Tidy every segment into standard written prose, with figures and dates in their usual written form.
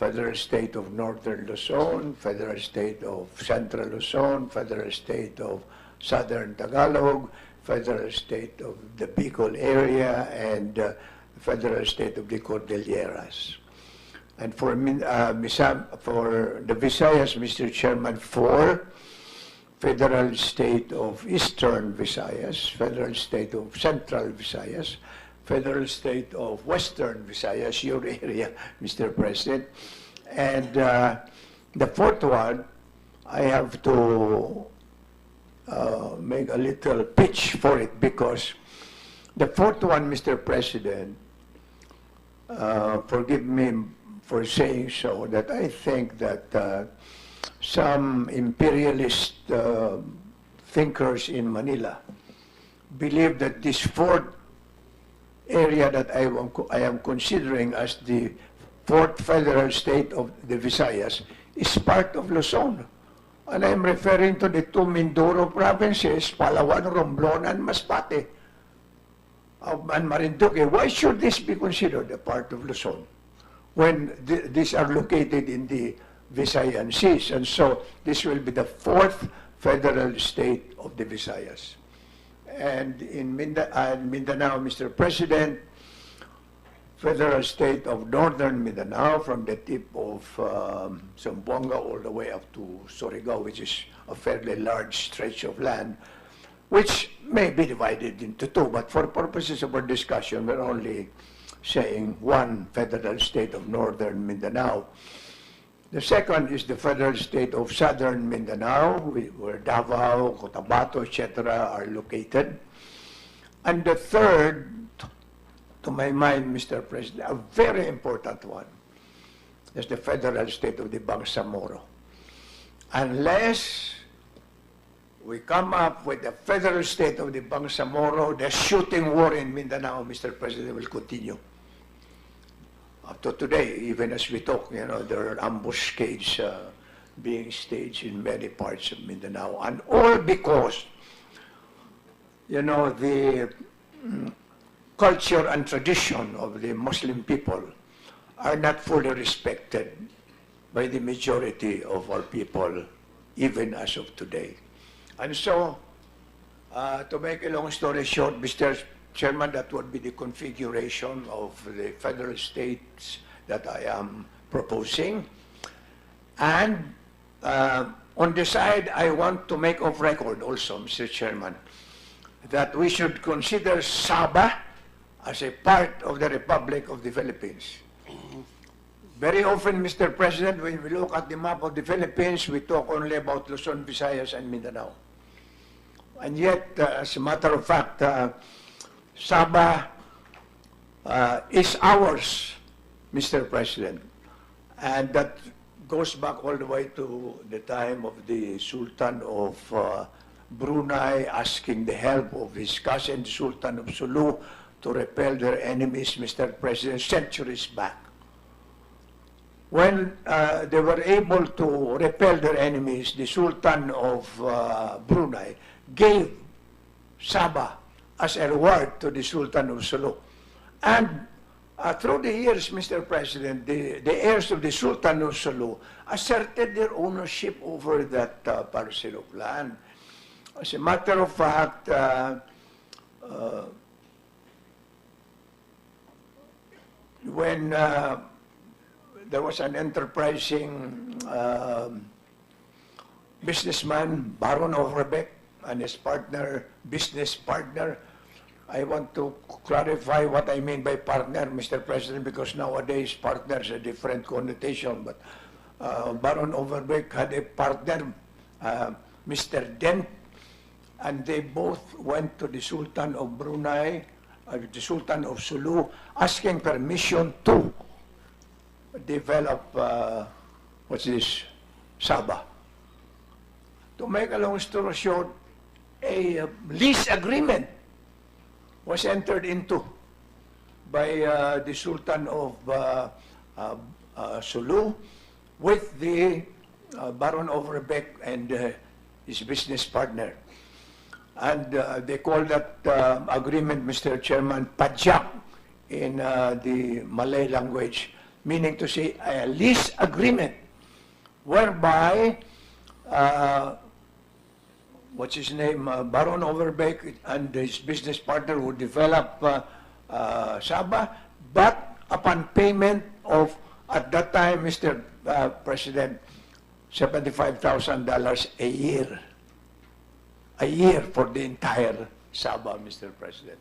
Federal State of Northern Luzon, Federal State of Central Luzon, Federal State of Southern Tagalog, Federal State of the Bicol area, and Federal State of the Cordilleras. And for the Visayas, Mr. Chairman, 4, Federal State of Eastern Visayas, Federal State of Central Visayas, Federal State of Western Visayas, your area, Mr. President. And the 4th one, I have to make a little pitch for it, because the 4th one, Mr. President, forgive me for saying so, that I think that some imperialist thinkers in Manila believe that this 4th area that I am considering as the 4th federal state of the Visayas is part of Luzon. And I'm referring to the 2 Mindoro provinces, Palawan, Romblon, and Masbate, and Marinduque. Why should this be considered a part of Luzon when these are located in the Visayan Seas? And so this will be the 4th federal state of the Visayas. And in Mindanao, Mr. President, Federal State of Northern Mindanao, from the tip of Zamboanga all the way up to Surigao, which is a fairly large stretch of land, which may be divided into 2, but for purposes of our discussion, we're only saying 1 Federal State of Northern Mindanao. The second is the Federal State of Southern Mindanao, where Davao, Cotabato, etc. are located. And the third, to my mind, Mr. President, a very important one, is the Federal State of the Bangsamoro. Unless we come up with the Federal State of the Bangsamoro, the shooting war in Mindanao, Mr. President, will continue. Up to today, even as we talk, you know, there are ambuscades being staged in many parts of Mindanao, and all because, you know, the culture and tradition of the Muslim people are not fully respected by the majority of our people, even as of today. And so, to make a long story short, Mr. Chairman, that would be the configuration of the federal states that I am proposing. And on the side, I want to make off record also, Mr. Chairman, that we should consider Sabah as a part of the Republic of the Philippines. Very often, Mr. President, when we look at the map of the Philippines, we talk only about Luzon, Visayas, and Mindanao. And yet, as a matter of fact, Sabah is ours, Mr. President. And that goes back all the way to the time of the Sultan of Brunei asking the help of his cousin, the Sultan of Sulu, to repel their enemies, Mr. President, centuries back. When they were able to repel their enemies, the Sultan of Brunei gave Sabah as a reward to the Sultan of Sulu. And through the years, Mr. President, the heirs of the Sultan of Sulu asserted their ownership over that parcel of land. As a matter of fact, when there was an enterprising businessman, Baron Overbeck, and his partner, business partner. I want to clarify what I mean by partner, Mr. President, because nowadays partners are a different connotation, but Baron Overbeck had a partner, Mr. Dent, and they both went to the Sultan of Brunei, the Sultan of Sulu, asking permission to develop, what's this, Sabah. To make a long story short, a lease agreement was entered into by the Sultan of Sulu with the Baron Overbeck and his business partner. And they call that agreement, Mr. Chairman, Pajak in the Malay language. meaning to say a lease agreement whereby what's his name, Baron Overbeck and his business partner would develop Sabah, but upon payment of, at that time, Mr. President, $75,000 a year. A year for the entire Sabah, Mr. President.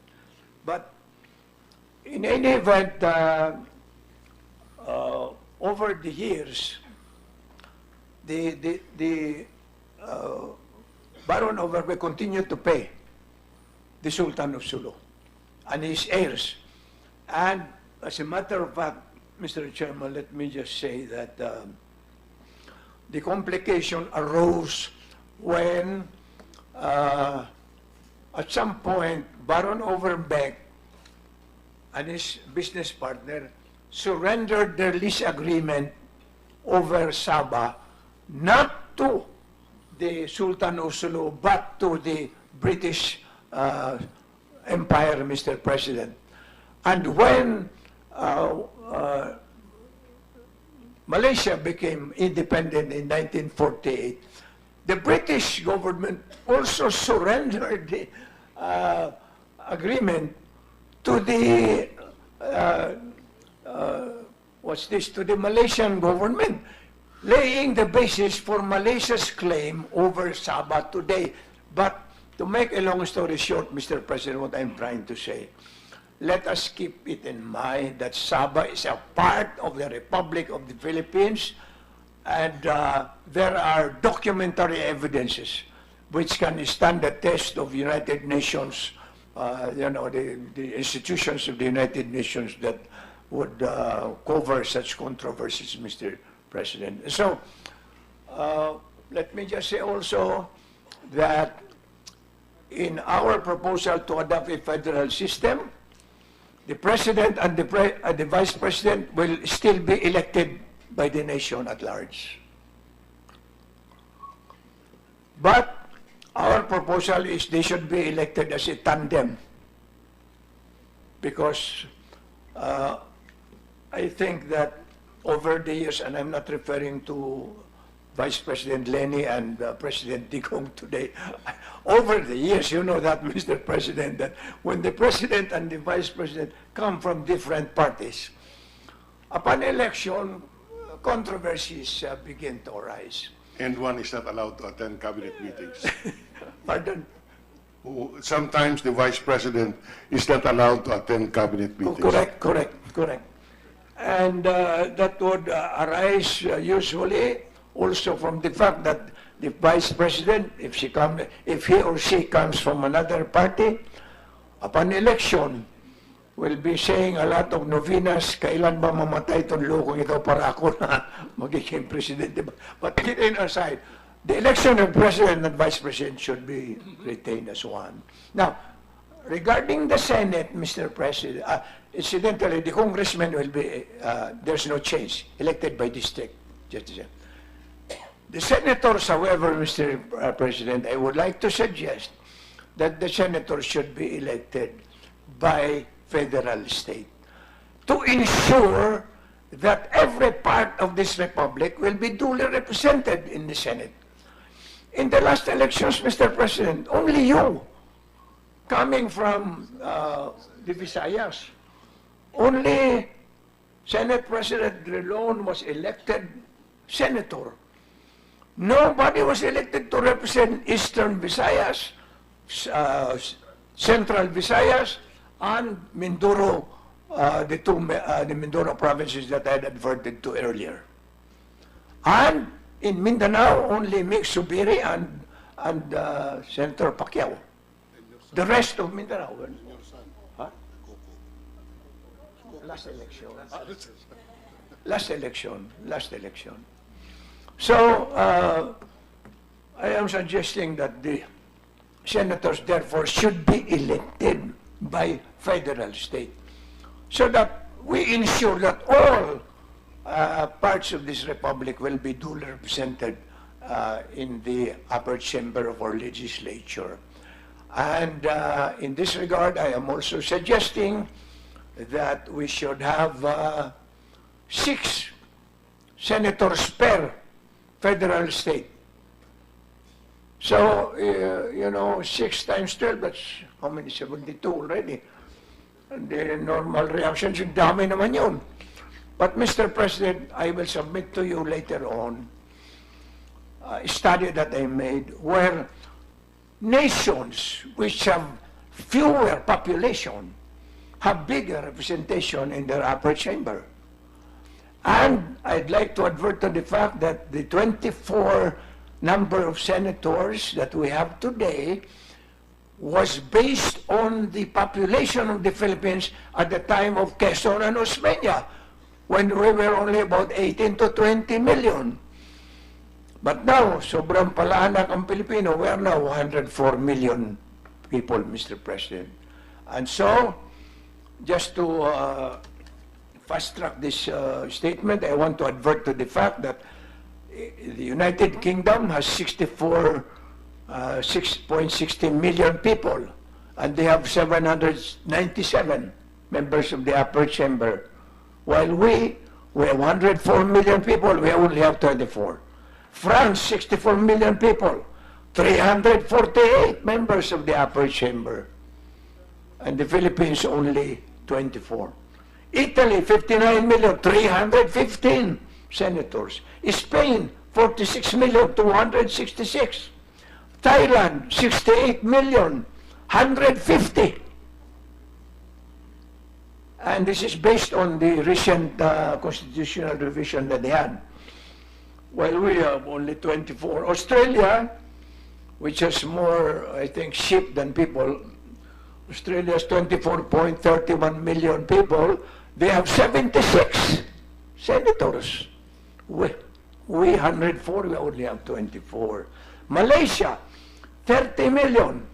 But in any event, over the years, the Baron Overbeck continued to pay the Sultan of Sulu and his heirs. And as a matter of fact, Mr. Chairman, let me just say that the complication arose when at some point Baron Overbeck and his business partner surrendered their lease agreement over Sabah, not to the Sultan of Sulu, but to the British Empire, Mr. President. And when Malaysia became independent in 1948, the British government also surrendered the agreement to the to the Malaysian government, laying the basis for Malaysia's claim over Sabah today. But to make a long story short, Mr. President, what I'm trying to say, let us keep it in mind that Sabah is a part of the Republic of the Philippines, and there are documentary evidences which can stand the test of United Nations, the institutions of the United Nations that would cover such controversies, Mr. President. So, let me just say also that in our proposal to adopt a federal system, the President and the Vice President will still be elected by the nation at large. But our proposal is they should be elected as a tandem, because I think that over the years, and I'm not referring to Vice President NENE and President Digong today, over the years, you know that, Mr. President, that when the President and the Vice President come from different parties, upon election, controversies begin to arise. And one is not allowed to attend cabinet meetings. Pardon? Sometimes the Vice President is not allowed to attend cabinet meetings. Correct. And that would arise usually also from the fact that the Vice President, if he or she comes from another party, upon election, will be saying a lot of novenas, kailan ba mamatay itong lokong ito para ako na magiging presidente. But kidding aside, the election of President and Vice President should be retained as one. Now, regarding the Senate, Mr. President, incidentally, the congressmen will be, there's no change, elected by district. The senators, however, Mr. President, I would like to suggest that the senators should be elected by federal state to ensure that every part of this republic will be duly represented in the Senate. In the last elections, Mr. President, only you, coming from the Visayas, only Senate President Relon was elected senator. Nobody was elected to represent Eastern Visayas, Central Visayas, and Mindoro, the Mindoro provinces that I had adverted to earlier. And in Mindanao, only Mix Subiri and Senator Pacquiao. The rest of Mindanao. Huh? Last election. So, I am suggesting that the senators, therefore, should be elected by federal state, so that we ensure that all parts of this republic will be duly represented in the upper chamber of our legislature. And in this regard, I am also suggesting that we should have 6 senators per federal state. So, 6 times 12, that's how many? 72 already. And the normal reactions, yung dami naman yun. But Mr. President, I will submit to you later on a study that I made where nations which have fewer population have bigger representation in their upper chamber. And I'd like to advert to the fact that the 24 number of senators that we have today was based on the population of the Philippines at the time of Quezon and Osmeña, when we were only about 18 to 20 million. But now, sobrang palaanak ang Pilipino, we are now 104 million people, Mr. President. And so, just to fast-track this statement, I want to advert to the fact that the United Kingdom has 6.60 million people, and they have 797 members of the upper chamber. While we have 104 million people, we only have 24. France, 64 million people, 348 members of the upper chamber, and the Philippines only 24. Italy, 59 million, 315 senators. Spain, 46 million, 266. Thailand, 68 million, 150. And this is based on the recent constitutional revision that they had. While we have only 24. Australia, which has more, I think, sheep than people, Australia has 24.31 million people. They have 76 senators. We 104, we only have 24. Malaysia, 30 million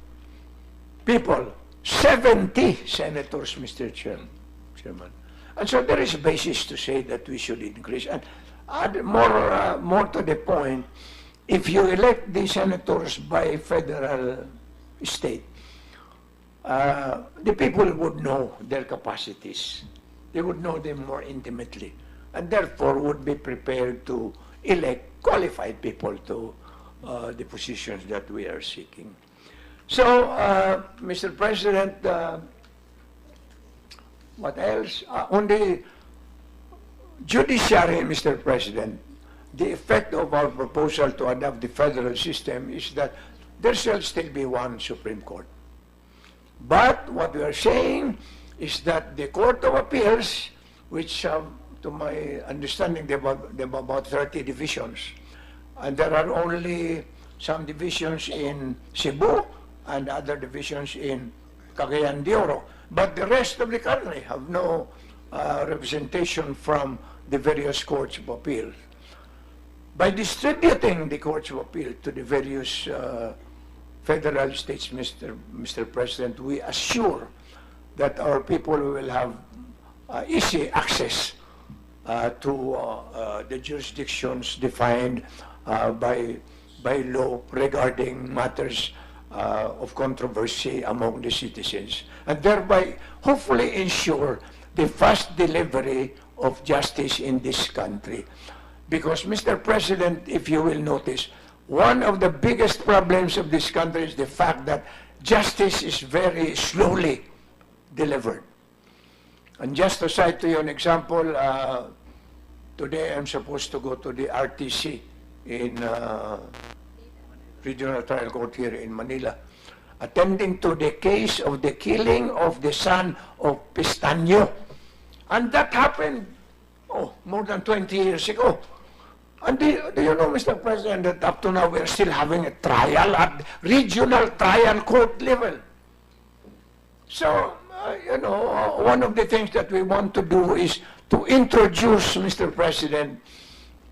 people, 70 senators, Mr. Chairman. And so there is a basis to say that we should increase. And add more to the point, if you elect the senators by federal state, the people would know their capacities. They would know them more intimately, and therefore would be prepared to elect qualified people to the positions that we are seeking. So, Mr. President, what else? On the judiciary, Mr. President, the effect of our proposal to adopt the federal system is that there shall still be one Supreme Court. But what we are saying is that the Court of Appeals, which to my understanding, they have about 30 divisions, and there are only some divisions in Cebu and other divisions in Cagayan de Oro. But the rest of the country have no representation from the various courts of appeal. By distributing the courts of appeal to the various federal states, Mr. President, we assure that our people will have easy access to the jurisdictions defined by law regarding matters of controversy among the citizens, and thereby hopefully ensure the fast delivery of justice in this country. Because, Mr. President, if you will notice, one of the biggest problems of this country is the fact that justice is very slowly delivered. And just to cite to you an example, today I'm supposed to go to the RTC in Regional Trial Court here in Manila, attending to the case of the killing of the son of Pistaño. And that happened, more than 20 years ago. And do you know, Mr. President, that up to now we're still having a trial at regional trial court level. So, one of the things that we want to do is to introduce, Mr. President,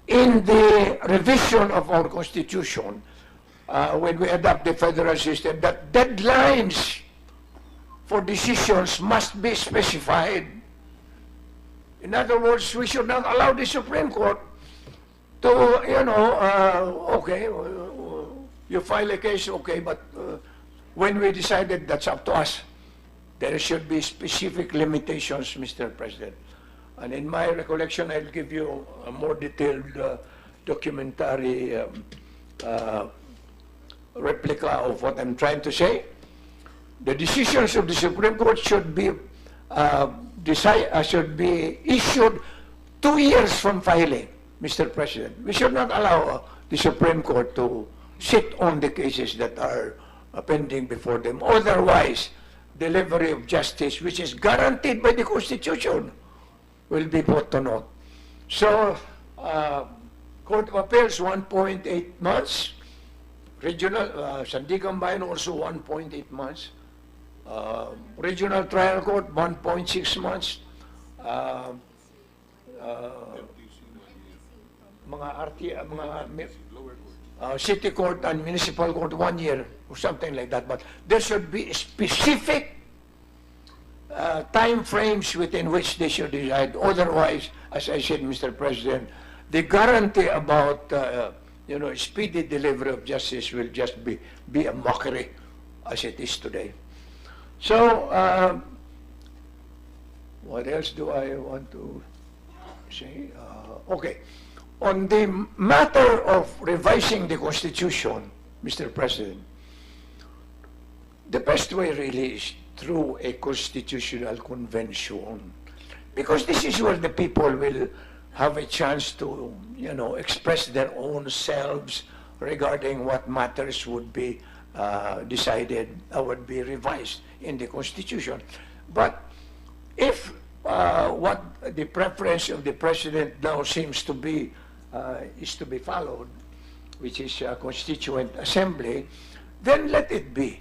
in the revision of our Constitution, when we adopt the federal system, that deadlines for decisions must be specified. In other words, we should not allow the Supreme Court to, okay, you file a case, okay, but when we decided, that's up to us. There should be specific limitations, Mr. President. And in my recollection, I'll give you a more detailed documentary replica of what I'm trying to say. The decisions of the Supreme Court should be issued 2 years from filing, Mr. President. We should not allow the Supreme Court to sit on the cases that are pending before them. Otherwise, delivery of justice, which is guaranteed by the Constitution, will be put to naught. So, Court of Appeals, 1.8 months. Regional, Sandigan Bayan also 1.8 months. Regional Trial Court, 1.6 months. City Court and Municipal Court, 1 year, or something like that. But there should be specific time frames within which they should decide. Otherwise, as I said, Mr. President, the guarantee about speedy delivery of justice will just be a mockery as it is today. So, what else do I want to say? Okay. On the matter of revising the Constitution, Mr. President, the best way really is through a constitutional convention, because this is where the people will have a chance to, express their own selves regarding what matters would be decided or would be revised in the Constitution. But if what the preference of the President now seems to be is to be followed, which is a Constituent Assembly, then let it be.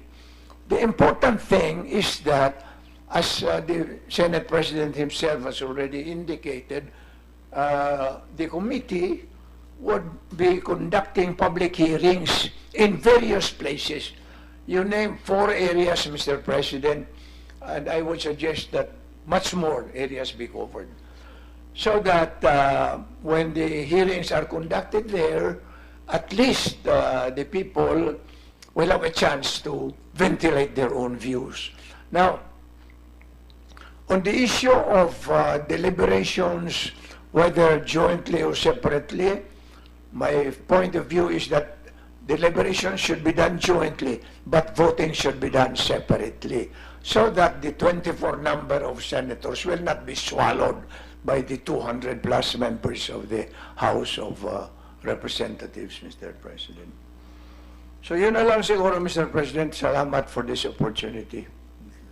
The important thing is that, as the Senate President himself has already indicated, the committee would be conducting public hearings in various places. You name 4 areas, Mr. President, and I would suggest that much more areas be covered, so that when the hearings are conducted there, at least the people will have a chance to ventilate their own views. Now, on the issue of deliberations, whether jointly or separately, my point of view is that deliberations should be done jointly, but voting should be done separately, so that the 24 number of senators will not be swallowed by the 200 plus members of the House of Representatives, Mr. President. So yun na lang siguro, Mr. President. Salamat for this opportunity.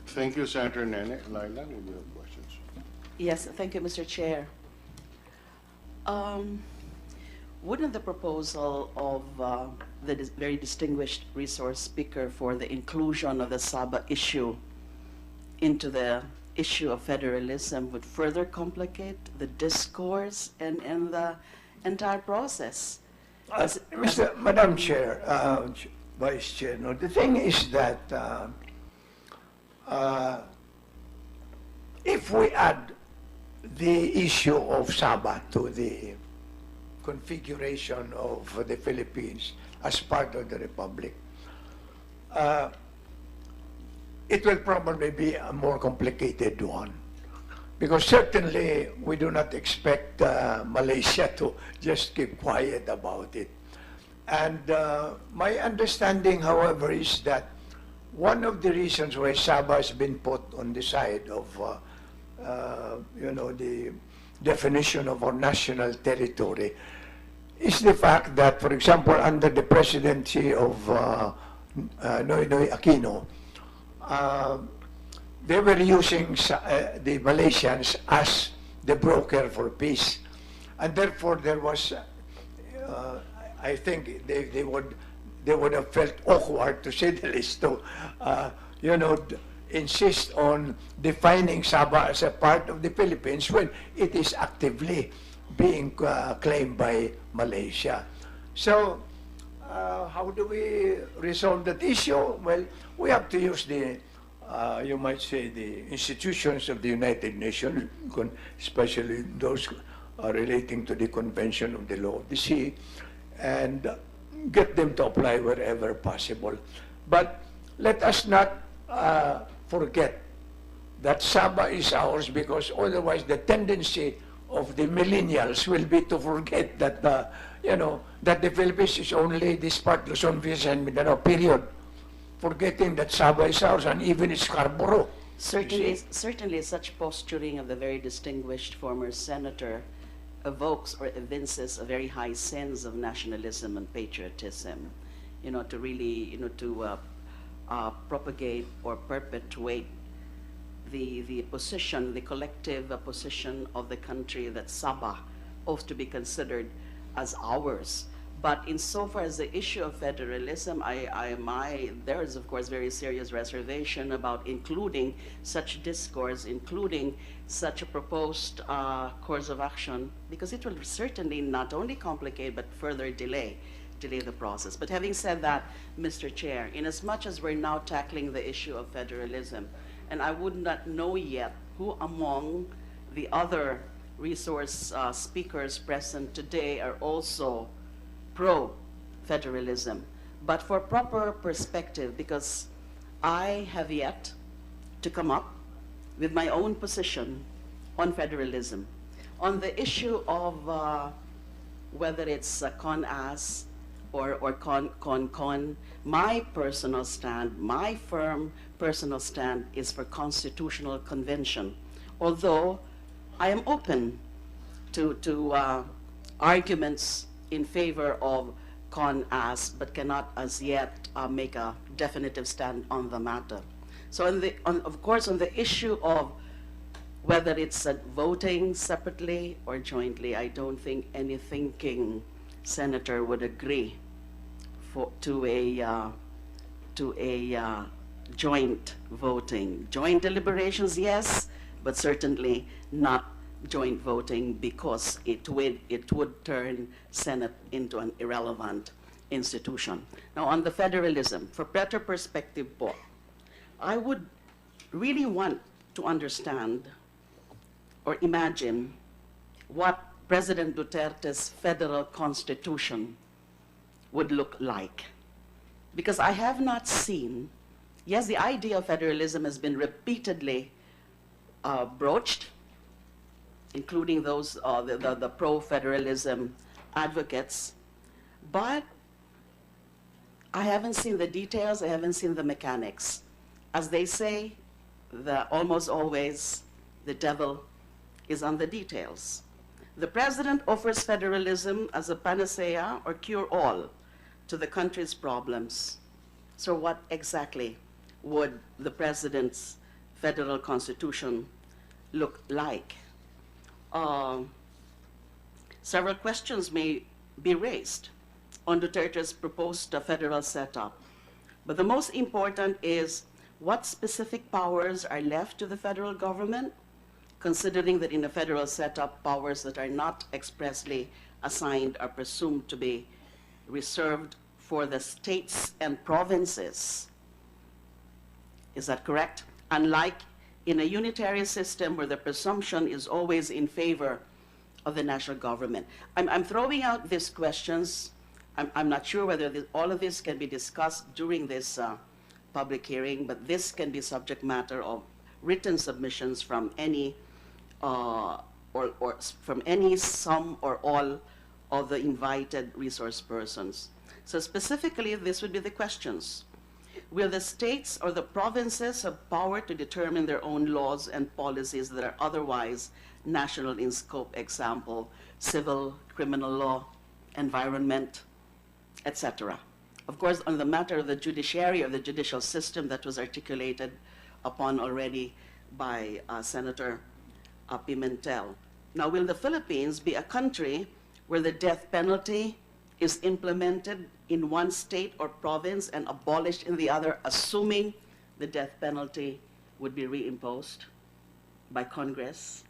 Thank you, Senator Nene. Laila, would you have questions? Yes, thank you, Mr. Chair. Wouldn't the proposal of the very distinguished resource speaker for the inclusion of the SABA issue into the issue of federalism would further complicate the discourse and the entire process? Madam Chair, Vice Chair, no, the thing is that if we add the issue of SABA to the configuration of the Philippines as part of the Republic, it will probably be a more complicated one. Because certainly we do not expect Malaysia to just keep quiet about it. And my understanding, however, is that one of the reasons why Sabah has been put on the side of, the definition of our national territory is the fact that, for example, under the presidency of Noynoy Aquino, they were using the Malaysians as the broker for peace. And therefore there was, I think they would have felt awkward, to say the least, to, insist on defining Sabah as a part of the Philippines when it is actively being claimed by Malaysia. So, how do we resolve that issue? Well, we have to use the you might say the institutions of the United Nations, especially those relating to the Convention of the Law of the Sea, and get them to apply wherever possible. But let us not forget that Sabah is ours, because otherwise the tendency of the millennials will be to forget that that the Philippines is only this part, Luzon, Visayas, and Mindanao, period. Forgetting that Sabah is ours and even Scarborough. Certainly, such posturing of the very distinguished former senator evokes or evinces a very high sense of nationalism and patriotism, to really, propagate or perpetuate the position, the collective position of the country that Sabah ought to be considered as ours. But insofar as the issue of federalism, there is of course very serious reservation about including such discourse, including such a proposed course of action, because it will certainly not only complicate but further delay the process. But having said that, Mr. Chair, in as much as we're now tackling the issue of federalism, and I would not know yet who among the other resource speakers present today are also pro-federalism. But for proper perspective, because I have yet to come up with my own position on federalism, on the issue of whether it's CONAS or CON, my personal stand, my firm personal stand is for constitutional convention. Although I am open to arguments in favor of CONAS, but cannot as yet make a definitive stand on the matter. So of course, on the issue of whether it's voting separately or jointly, I don't think any thinking senator would agree to a joint voting. Joint deliberations, yes, but certainly not joint voting, because it would turn Senate into an irrelevant institution. Now, on the federalism, for better perspective po, I would really want to understand or imagine what President Duterte's federal constitution would look like. Because I have not seen, yes, the idea of federalism has been repeatedly broached, including those, the pro-federalism advocates, but I haven't seen the details, I haven't seen the mechanics. As they say, almost always the devil is on the details. The president offers federalism as a panacea or cure-all to the country's problems. So what exactly would the president's federal constitution look like? Several questions may be raised on Duterte's proposed federal setup. But the most important is what specific powers are left to the federal government, considering that in a federal setup, powers that are not expressly assigned are presumed to be reserved for the states and provinces. Is that correct? Unlike in a unitary system where the presumption is always in favor of the national government. I'm throwing out these questions. I'm not sure whether all of this can be discussed during this public hearing, but this can be subject matter of written submissions from any, from any, some, or all of the invited resource persons. So specifically, this would be the questions. Will the states or the provinces have power to determine their own laws and policies that are otherwise national in scope, example, civil, criminal law, environment, etc.? Of course, on the matter of the judiciary or the judicial system that was articulated upon already by Senator Pimentel. Now, will the Philippines be a country where the death penalty is implemented in one state or province and abolished in the other, assuming the death penalty would be reimposed by Congress?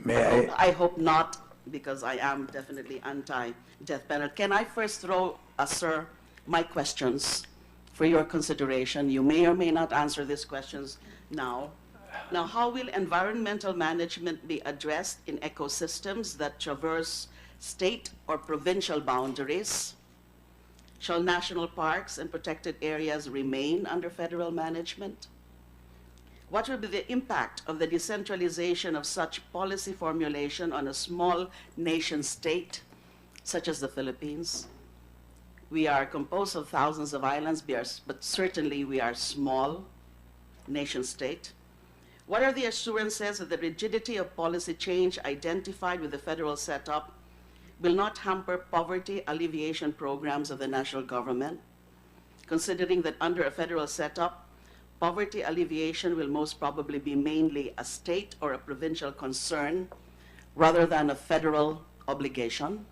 May I hope not, because I am definitely anti-death penalty. Can I first throw, sir, my questions for your consideration? You may or may not answer these questions now. Now, how will environmental management be addressed in ecosystems that traverse state or provincial boundaries? Shall national parks and protected areas remain under federal management? What will be the impact of the decentralization of such policy formulation on a small nation state, such as the Philippines? We are composed of thousands of islands, but certainly we are a small nation state. What are the assurances that the rigidity of policy change identified with the federal setup will not hamper poverty alleviation programs of the national government, considering that under a federal setup, poverty alleviation will most probably be mainly a state or a provincial concern rather than a federal obligation?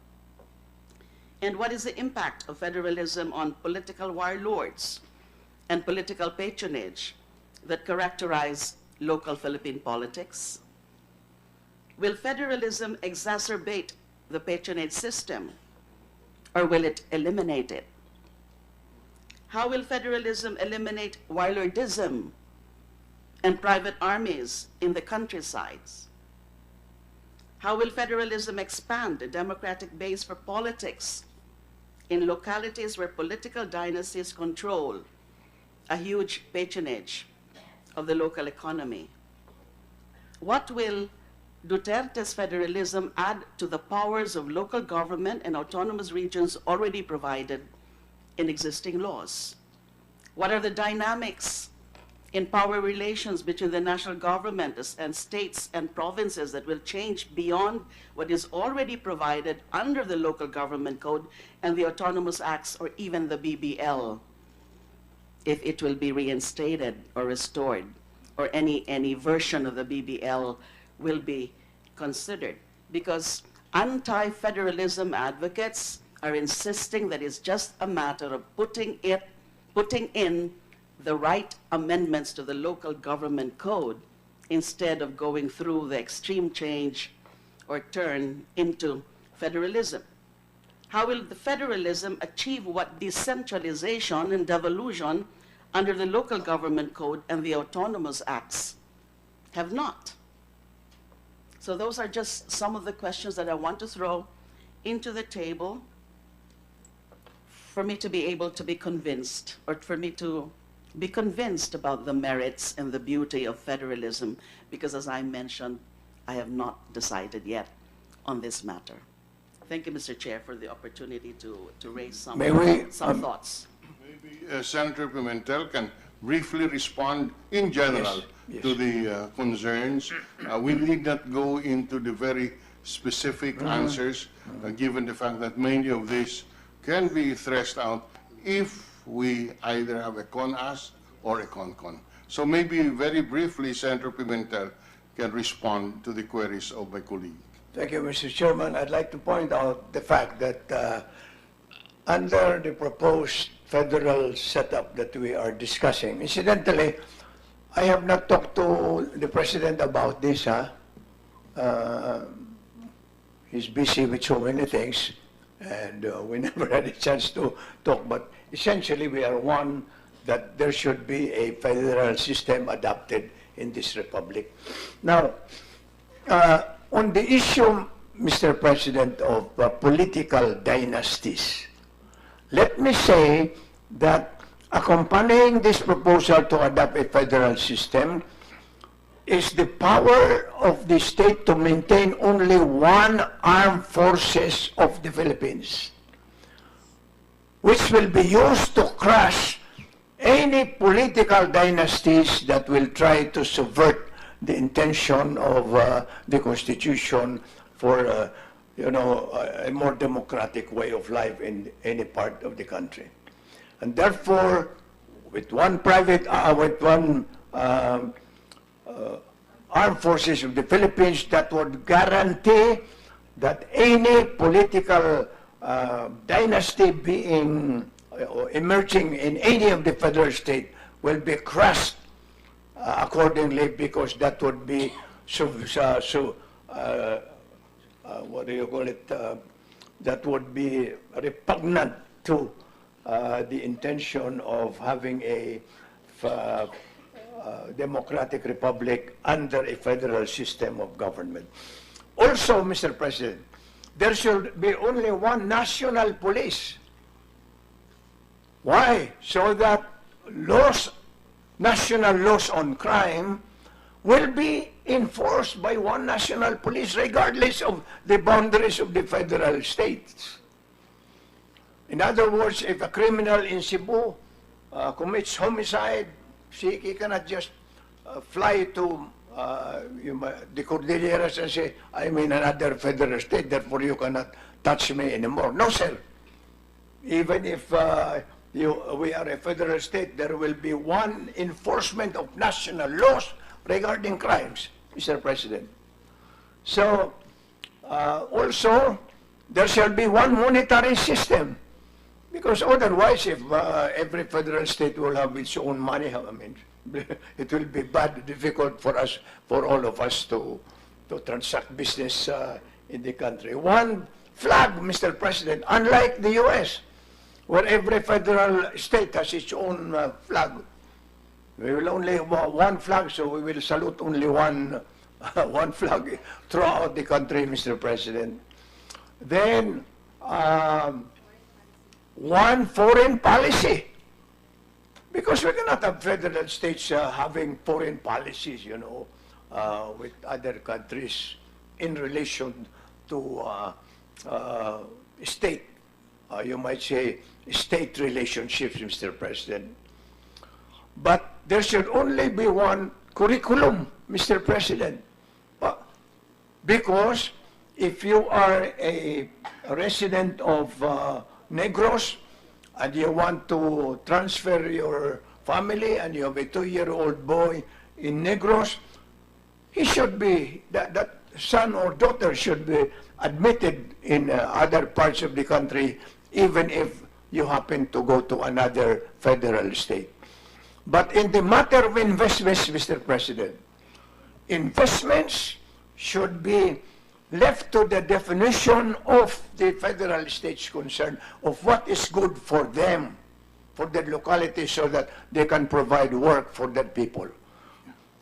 And what is the impact of federalism on political warlords and political patronage that characterize local Philippine politics? Will federalism exacerbate the patronage system, or will it eliminate it? How will federalism eliminate warlordism and private armies in the countrysides? How will federalism expand the democratic base for politics in localities where political dynasties control a huge patronage of the local economy? What will Duterte's federalism add to the powers of local government and autonomous regions already provided in existing laws? What are the dynamics in power relations between the national government and states and provinces that will change beyond what is already provided under the local government code and the autonomous acts, or even the BBL, if it will be reinstated or restored, or any version of the BBL will be considered? Because anti-federalism advocates are insisting that it's just a matter of putting in the right amendments to the local government code instead of going through the extreme change or turn into federalism. How will the federalism achieve what decentralization and devolution under the local government code and the autonomous acts have not? So those are just some of the questions that I want to throw into the table for me to be able to be convinced, or for me to be convinced about the merits and the beauty of federalism, because as I mentioned, I have not decided yet on this matter. Thank you, Mr. Chair, for the opportunity to raise some thoughts. Maybe Senator Pimentel can briefly respond in general to the concerns. We need not go into the very specific answers, given the fact that many of these can be threshed out if we either have a con-us or a con-con. So maybe very briefly, Senator Pimentel can respond to the queries of my colleague. Thank you, Mr. Chairman. I'd like to point out the fact that under the proposed federal setup that we are discussing, incidentally, I have not talked to the President about this. He's busy with so many things, and we never had a chance to talk, but essentially we are one that there should be a federal system adopted in this republic. Now, on the issue, Mr. President, of political dynasties, let me say that accompanying this proposal to adopt a federal system is the power of the state to maintain only one armed forces of the Philippines, which will be used to crush any political dynasties that will try to subvert the intention of the Constitution for a more democratic way of life in any part of the country. And therefore, with one armed forces of the Philippines, that would guarantee that any political dynasty being emerging in any of the federal state will be crushed accordingly, because that would be what do you call it? That would be repugnant to the intention of having a democratic republic under a federal system of government. Also, Mr. President, there should be only one national police. Why? So that laws national laws on crime will be enforced by one national police regardless of the boundaries of the federal states. In other words, if a criminal in Cebu commits homicide, he cannot just fly to the Cordilleras and say, I'm in another federal state, therefore you cannot touch me anymore. No, sir. Even if we are a federal state, there will be one enforcement of national laws regarding crimes, Mr. President. So, also, there shall be one monetary system. Because otherwise, if every federal state will have its own money, I mean, it will be difficult for us, for all of us to transact business in the country. One flag, Mr. President, unlike the U.S., where every federal state has its own flag. We will only have one flag, so we will salute only one flag throughout the country, Mr. President. Then, one foreign policy. Because we cannot have federal states having foreign policies, you know, with other countries in relation to state, you might say, state relationships, Mr. President. But there should only be one curriculum, Mr. President. Because if you are a resident of Negros, and you want to transfer your family, and you have a 2-year-old boy in Negros, he should be, that son or daughter should be admitted in other parts of the country, even if you happen to go to another federal state. But in the matter of investments, Mr. President, investments should be left to the definition of the federal states concerned of what is good for them, for their locality, so that they can provide work for their people.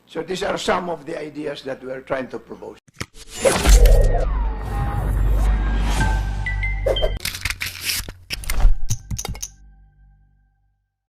So these are some of the ideas that we are trying to propose.